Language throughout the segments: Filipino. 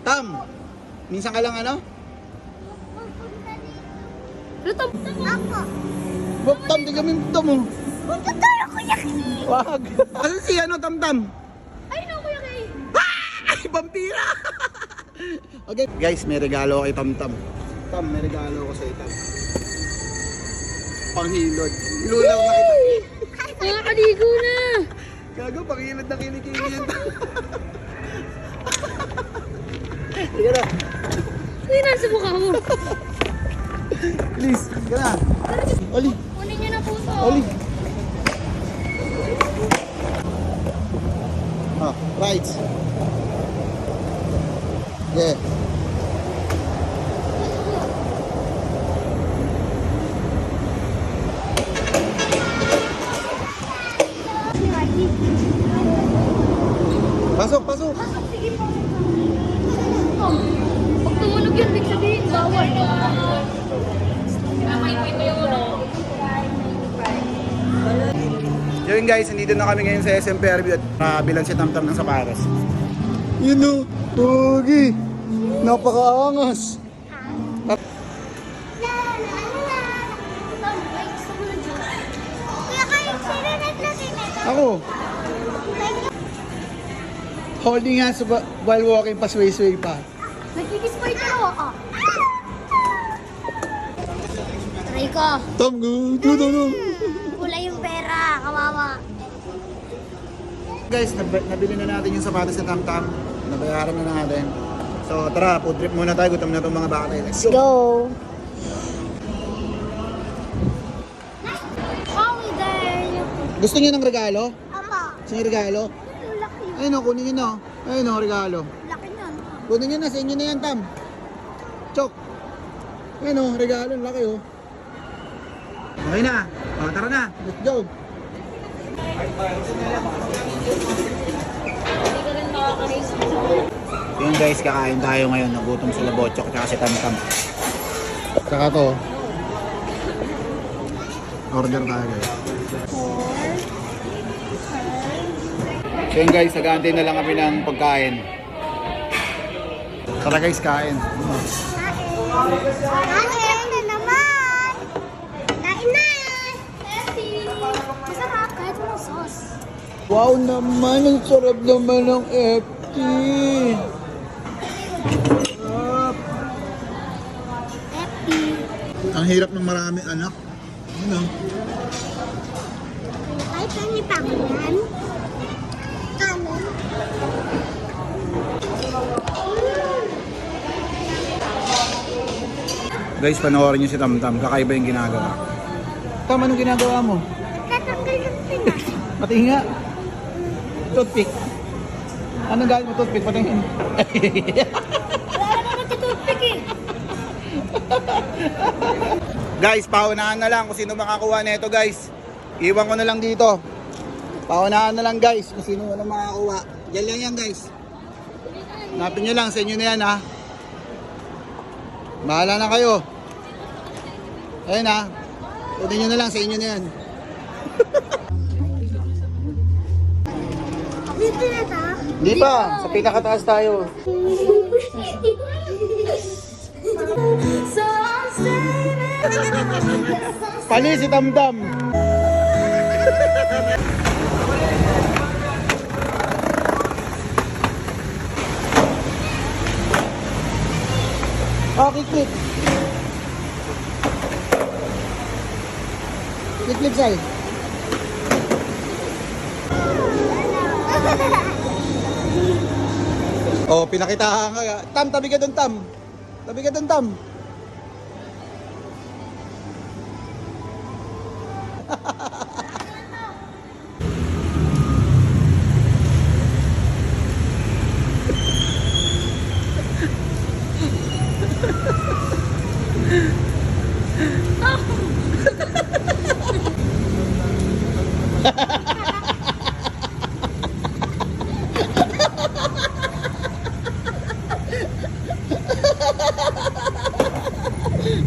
Tam, minsan ka lang ano? Lutom. Ako. Wag, Tam, di kami Tam mo. Tuturo ko yan. Wag. Kasi si ano, Tam. Ay, no, Kuya Kay. Ay, vampira! Okay, guys, may regalo kay Tam. Tam, may regalo ko sa Tam. Panghilod. Lulaw na kita. Nakakaligo na. Gago, panghilod na kinikili yan. Sige na. Uy, nasa mukha mo. Please, sige na. Oli, Kunin niyo na po to. Oli. Ah, right. Yeah. Pasok. Sige po. Pag tumunog yun, big sabihin, bawal. Yun guys, nandito na kami ngayon sa SM Fairview at nakabilan si Tam ng sapatos. Yun o, Pogi! Napakaangas! Ako! Holding hands while walking pa sway pa. Nagkikis pa yung dalawa ka. Try ko. Tam, no. Wala yung pera, kawawa. Guys, nabili na natin yung sapatos sa Tam. Nabayaran na natin. So tara, food trip muna tayo. Gutom na itong mga bata. Let's go! Oh, there. Gusto niyo ng regalo? Apa. Sino regalo? Laki. Ayun o, kunin niyo na. Ayun o, regalo. Laki niyan. Kunin niyo na, sa inyo na yan, Tam. Chok. Ayun o, regalo. Laki o. Okay na. O, tara na. Let's go. Yun guys, kakain tayo ngayon. Nagutom sila Bochok at si Tam. Saka to. Order tayo guys. So yun guys, nag-aantay na lang kami ng pagkain. Tara guys, kain. Kain na naman. Kain na. Masarap kahit walang sauce. Wow naman, ang sarap naman ng FT. Sarap. Happy. Ang hirap ng maraming anak. Ano? Kahit ano pa yan? Kanon. Guys, panoorin niyo si Tam. Kakaiba yung ginagawa. Tam, anong ginagawa mo? Tatanggal ng pinas. Patingin nga. Toothpick. Anong gawin mo toothpick? Patingin. Wala naman natutupik eh. Guys, paunahan na lang kung sino makakuha nito guys. Iwan ko na lang dito. Paunahan na lang guys kung sino na makakuha. Yan lang yan guys. Hanapin nyo lang, sa inyo na yan ha. Bahala na kayo. Ayun ha. Pwede nyo na lang, sa inyo na yan. Dito na ta? Hindi pa, sa pinakataas tayo. So I'm saving. Pali si Tamtam. Okay, click. Click side. Oh, pinakitahan ka. Tam, tabi ka doon, Tam. Tabi ka doon, Tam.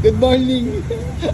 Good morning.